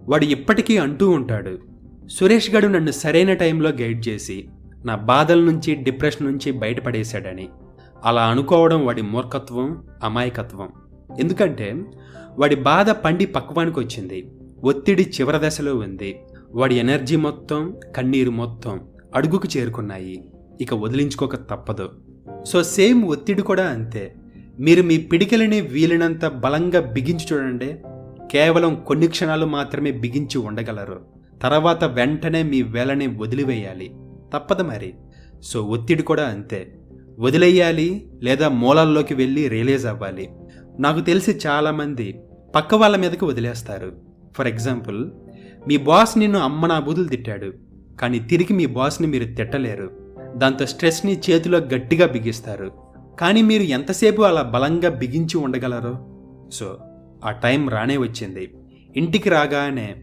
వాడు ఇప్పటికీ అంటూ ఉంటాడు, సురేష్ గడు నన్ను సరైన టైంలో గైడ్ చేసి నా బాధల నుంచి డిప్రెషన్ నుంచి బయటపడేశాడని. అలా అనుకోవడం వాడి మూర్ఖత్వం, అమాయకత్వం. ఎందుకంటే వాడి బాధ పండి పక్వానికి వచ్చింది, ఒత్తిడి చివరి దశలో ఉంది. వాడి ఎనర్జీ మొత్తం, కన్నీరు మొత్తం అడుగుకు చేరుకున్నాయి. ఇక వదిలించుకోక తప్పదు. సో సేమ్ ఒత్తిడి కూడా అంతే. మీరు మీ పిడికిలని వీలినంత బలంగా బిగించి చూడండి. కేవలం కొన్ని క్షణాలు మాత్రమే బిగించి ఉండగలరు. తర్వాత వెంటనే మీ వేలని వదిలివేయాలి. తప్పదు మరి. సో ఒత్తిడి కూడా అంతే. వదిలేయాలి లేదా మూలాల్లోకి వెళ్ళి రియలైజ్ అవ్వాలి. నాకు తెలిసి చాలామంది పక్క వాళ్ళ మీదకి వదిలేస్తారు. ఫర్ ఎగ్జాంపుల్, మీ బాస్ నిన్ను అమ్మనాబూతులు తిట్టాడు, కానీ తిరిగి మీ బాస్ని మీరు తిట్టలేరు. దాంతో స్ట్రెస్ని చేతిలో గట్టిగా బిగిస్తారు. కానీ మీరు ఎంతసేపు అలా బలంగా బిగించి ఉండగలరు? సో ఆ టైం రానే వచ్చింది. ఇంటికి రాగానే